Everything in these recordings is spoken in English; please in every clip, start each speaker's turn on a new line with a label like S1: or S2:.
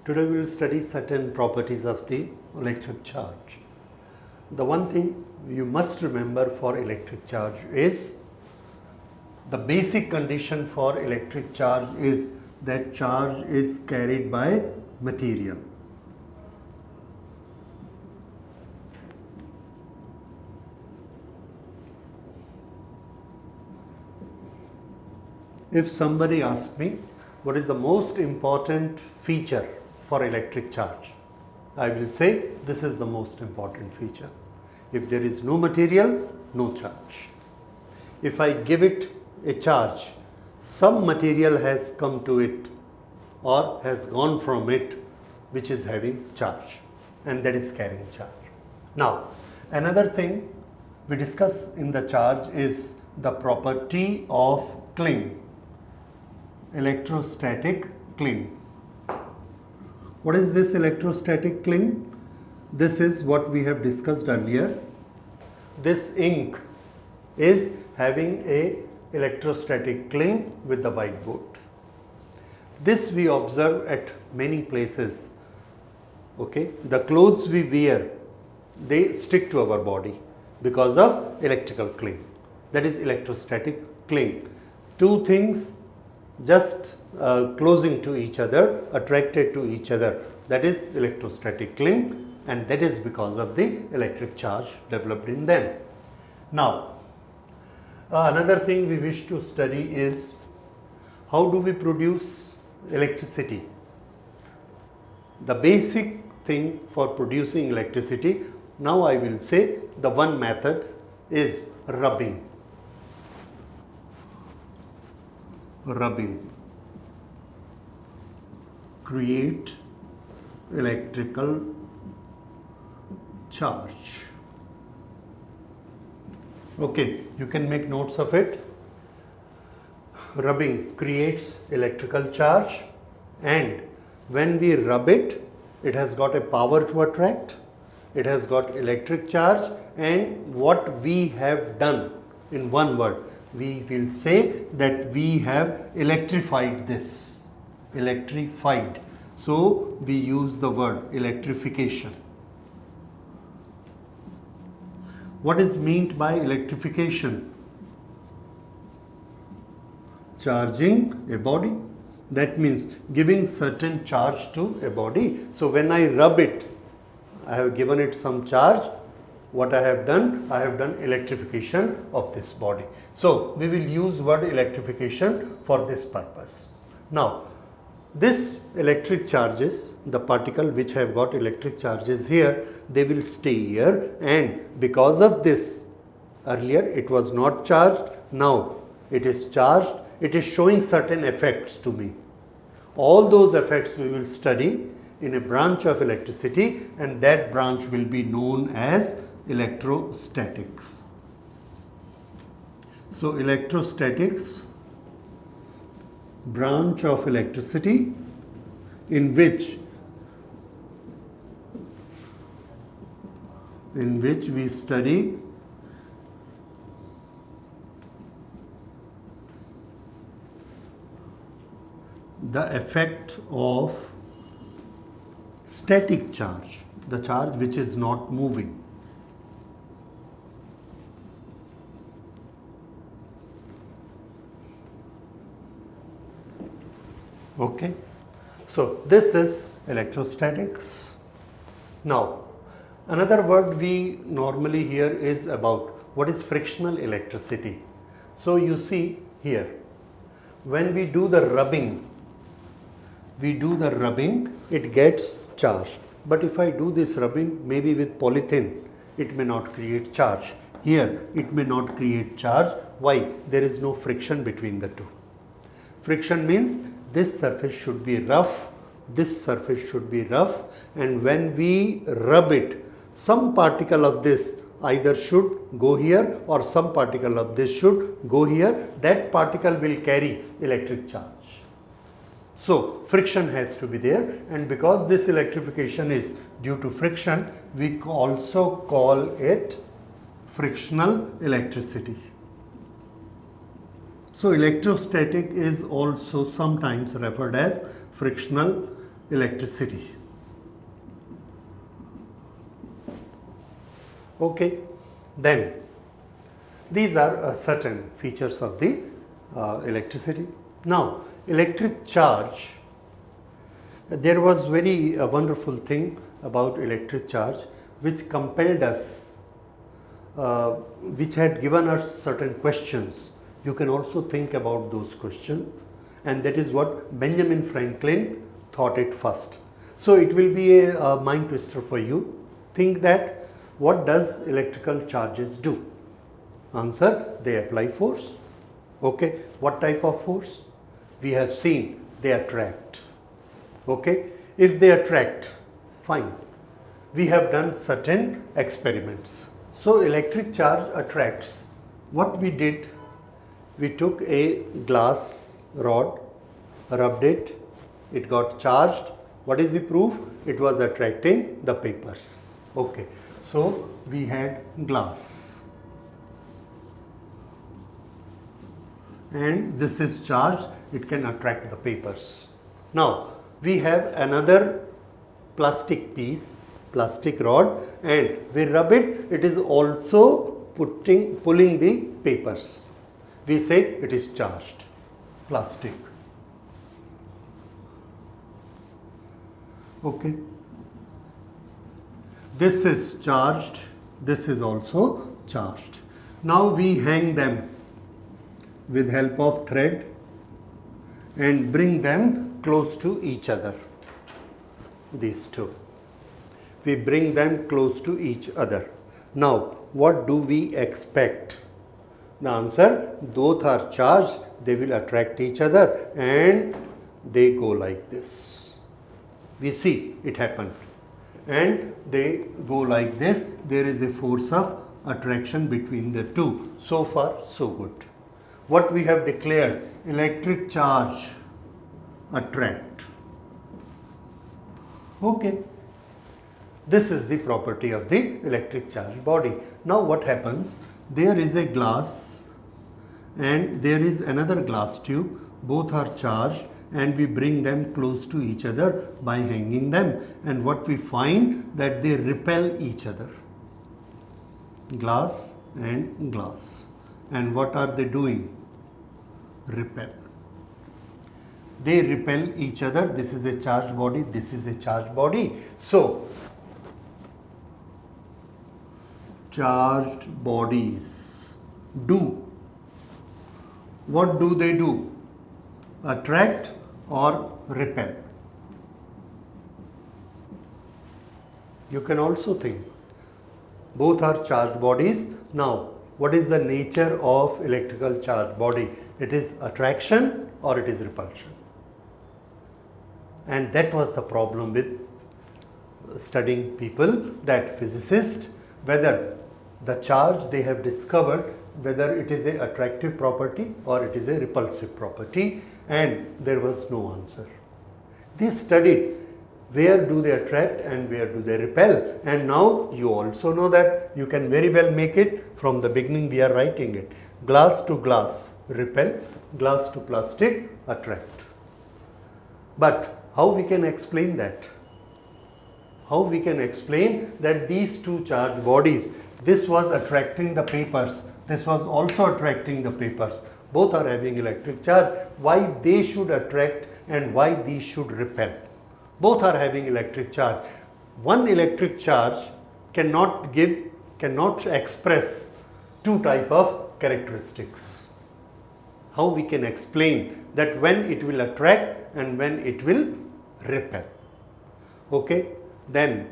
S1: Today we will study certain properties of the electric charge. The one thing you must remember for electric charge is the basic condition for electric charge is that charge is carried by material. If somebody asks me what is the most important feature for electric charge, I will say this is the most important feature. If there is no material, no charge. If I give it a charge, some material has come to it or has gone from it which is having charge, and that is carrying charge. Now, another thing we discuss in the charge is the property of cling. Electrostatic cling. What is this electrostatic cling? This is what we have discussed earlier. This ink is having a electrostatic cling with the whiteboard. This we observe at many places. Okay, the clothes we wear, they stick to our body because of electrical cling. That is electrostatic cling. Two things just closing to each other, attracted to each other, that is electrostatic cling, and that is because of the electric charge developed in them. Now, another thing we wish to study is how do we produce electricity. The basic thing for producing electricity, now I will say the one method is rubbing. Rubbing create electrical charge. Okay, you can make notes of it. Rubbing creates electrical charge, and when we rub it, it has got a power to attract, it has got electric charge, and what we have done, in one word, we will say that we have electrified this. Electrified. So we use the word electrification. What is meant by electrification? Charging a body. That means giving certain charge to a body. So when I rub it, I have given it some charge. What I have done electrification of this body. So we will use word electrification for this purpose. Now, this electric charges, the particle which have got electric charges here, they will stay here, and because of this, earlier it was not charged, now it is charged, it is showing certain effects to me. All those effects we will study in a branch of electricity, and that branch will be known as electrostatics. So electrostatics, branch of electricity in which we study the effect of static charge, the charge which is not moving. Okay, so this is electrostatics. Now, another word we normally hear is about what is frictional electricity. So you see here, when we do the rubbing, it gets charged. But if I do this rubbing maybe with polythene, it may not create charge. Here, it may not create charge. Why? There is no friction between the two. Friction means this surface should be rough, this surface should be rough, and when we rub it, some particle of this either should go here or some particle of this should go here. That particle will carry electric charge. So friction has to be there, and because this electrification is due to friction, we also call it frictional electricity. So electrostatic is also sometimes referred as frictional electricity. Okay, then these are certain features of the electricity. Now, electric charge, there was very wonderful thing about electric charge which compelled us, which had given us certain questions. You can also think about those questions, and that is what Benjamin Franklin thought it first. So it will be a mind twister for you. Think that what does electrical charges do? Answer, they apply force. Okay, what type of force? We have seen they attract. Okay, if they attract, fine. We have done certain experiments. So electric charge attracts. What we did, we took a glass rod, rubbed it, it got charged. What is the proof? It was attracting the papers. Okay, so we had glass, and this is charged, it can attract the papers. Now we have another plastic piece, plastic rod, and we rub it, it is also pulling the papers. We say it is charged, plastic. Okay, this is charged, this is also charged. Now we hang them with help of thread and bring them close to each other. These two, we bring them close to each other. Now what do we expect? The answer, both are charged, they will attract each other and they go like this. We see it happened, and they go like this. There is a force of attraction between the two. So far so good. What we have declared, electric charge attract. Okay, this is the property of the electric charge body. Now what happens, there is a glass and there is another glass tube, both are charged, and we bring them close to each other by hanging them, and what we find, that they repel each other, glass and glass. And what are they doing? Repel. They repel each other. This is a charged body, this is a charged body. So charged bodies do, what do they do? Attract or repel? You can also think, both are charged bodies. Now what is the nature of electrical charge body? It is attraction or it is repulsion. And that was the problem with studying people, that physicists, whether the charge they have discovered, whether it is a attractive property or it is a repulsive property, and there was no answer. They studied where do they attract and where do they repel, and now you also know that you can very well make it. From the beginning we are writing it, glass to glass repel, glass to plastic attract. But how we can explain that? How we can explain that these two charged bodies, this was attracting the papers, this was also attracting the papers, both are having electric charge, why they should attract and why these should repel? Both are having electric charge. One electric charge cannot express two type of characteristics. How we can explain that when it will attract and when it will repel? Okay, then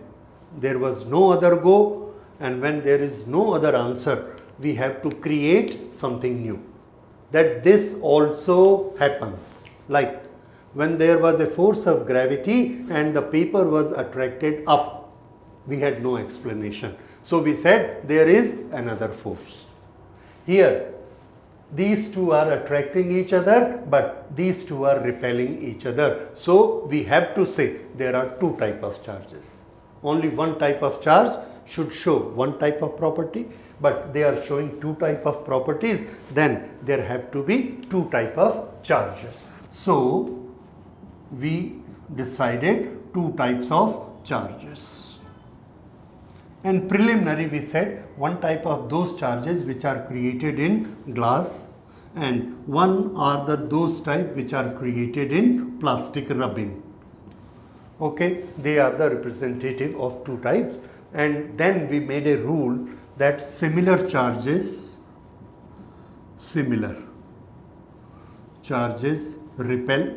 S1: there was no other go, and when there is no other answer, we have to create something new, that this also happens. Like when there was a force of gravity and the paper was attracted up, we had no explanation. So we said there is another force. Here these two are attracting each other, but these two are repelling each other. So we have to say there are two types of charges. Only one type of charge should show one type of property, but they are showing two types of properties, then there have to be two types of charges. So we decided two types of charges. And preliminary we said one type of those charges which are created in glass and one are those type which are created in plastic rubbing. Okay, they are the representative of two types, and then we made a rule that similar charges repel.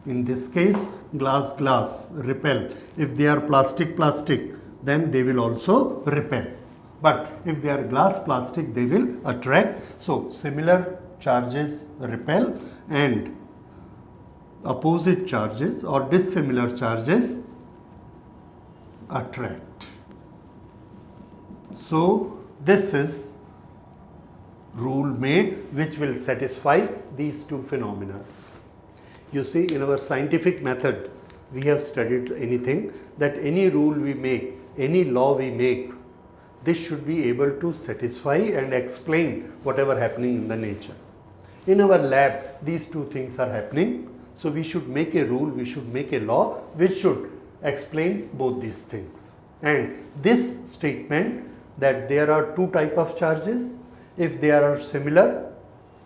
S1: In this case, glass repel. If they are plastic, then they will also repel. But if they are glass plastic, they will attract. So similar charges repel and opposite charges or dissimilar charges attract. So this is rule made which will satisfy these two phenomena. You see, in our scientific method, we have studied anything that any rule we make, any law we make, this should be able to satisfy and explain whatever happening in the nature. In our lab, these two things are happening. So we should make a rule, we should make a law which should explain both these things. And this statement that there are two types of charges, if they are similar,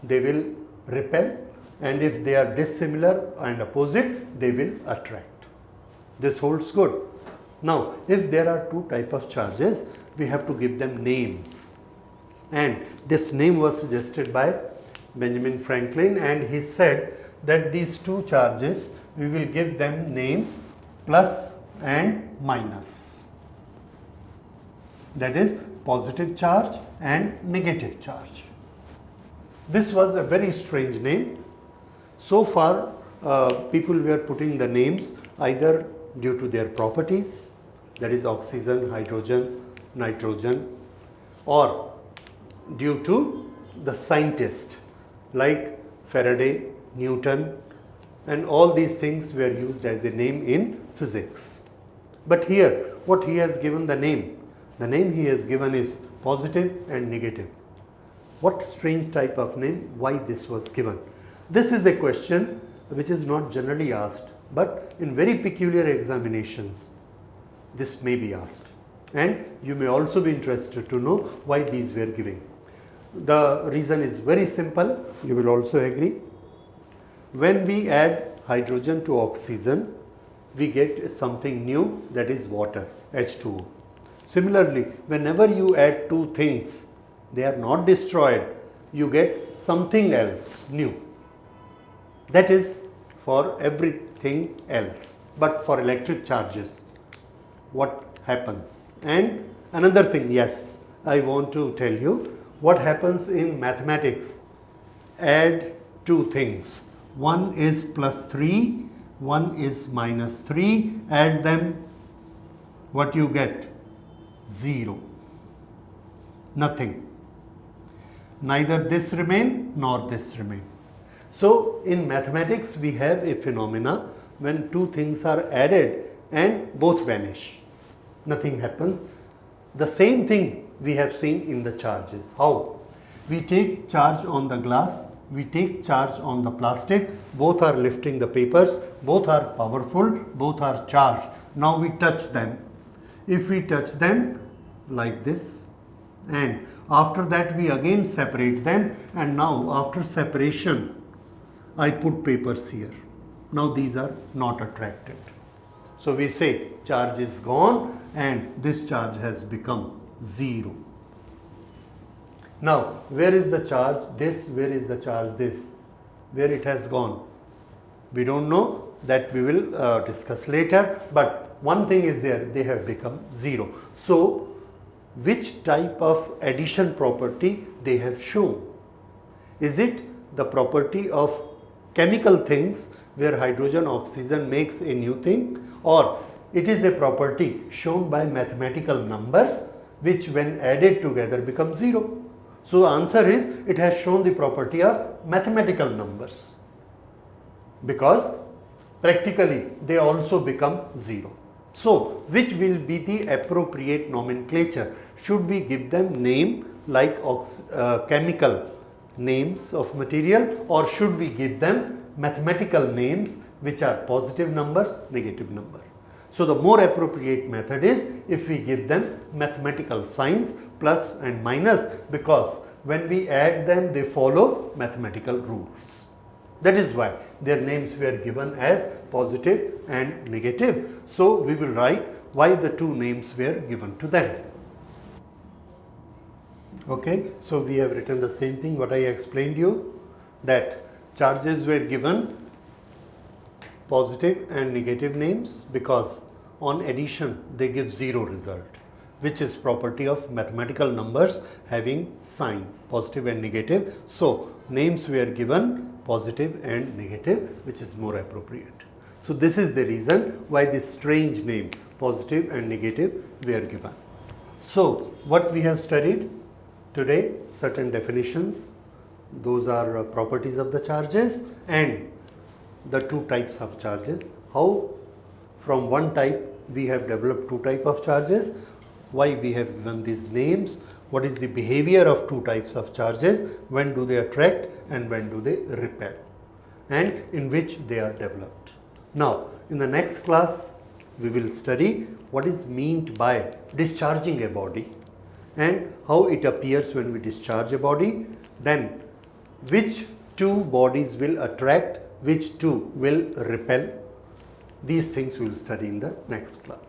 S1: they will repel, and if they are dissimilar and opposite, they will attract. This holds good. Now, if there are two types of charges, we have to give them names. And this name was suggested by Benjamin Franklin, and he said that these two charges, we will give them name plus and minus. That is positive charge and negative charge. This was a very strange name. So far, people were putting the names either due to their properties, that is oxygen, hydrogen, nitrogen, or due to the scientist like Faraday, Newton, and all these things were used as a name in physics. But here, what he has given the name he has given is positive and negative. What strange type of name, why this was given? This is a question which is not generally asked, but in very peculiar examinations, this may be asked. And you may also be interested to know why these were given. The reason is very simple, you will also agree. When we add hydrogen to oxygen, we get something new, that is water, H2O. Similarly, whenever you add two things, they are not destroyed, you get something else new. That is for everything else, but for electric charges, what happens? And another thing, yes, I want to tell you what happens in mathematics. Add two things, one is plus 3, one is minus 3, add them, what you get? 0. Nothing. Neither this remain nor this remain. So in mathematics we have a phenomena when two things are added and both vanish. Nothing happens. The same thing we have seen in the charges. How? We take charge on the glass, we take charge on the plastic, both are lifting the papers, both are powerful, both are charged. Now we touch them. If we touch them like this, and after that we again separate them, and now after separation I put papers here. Now these are not attracted. So we say charge is gone and this charge has become 0. Now where is the charge this, where is the charge this, where it has gone? We don't know, that we will discuss later, but one thing is there, they have become 0. So which type of addition property they have shown? Is it the property of chemical things where hydrogen, oxygen makes a new thing, or it is a property shown by mathematical numbers which when added together become 0? So answer is, it has shown the property of mathematical numbers, because practically they also become 0. So which will be the appropriate nomenclature? Should we give them name like chemical names of material, or should we give them mathematical names which are positive numbers, negative number. So the more appropriate method is if we give them mathematical signs plus and minus, because when we add them they follow mathematical rules. That is why their names were given as positive and negative. So we will write why the two names were given to them. Okay, so we have written the same thing what I explained you, that charges were given positive and negative names because on addition they give 0 result, which is property of mathematical numbers having sign positive and negative. So names were given positive and negative, which is more appropriate. So this is the reason why this strange name positive and negative were given. So what we have studied today, certain definitions, those are properties of the charges and the two types of charges. How from one type we have developed two types of charges, why we have given these names, what is the behavior of two types of charges, when do they attract and when do they repel, and in which they are developed. Now in the next class we will study what is meant by discharging a body and how it appears when we discharge a body, then which two bodies will attract, which two will repel. These things we will study in the next class.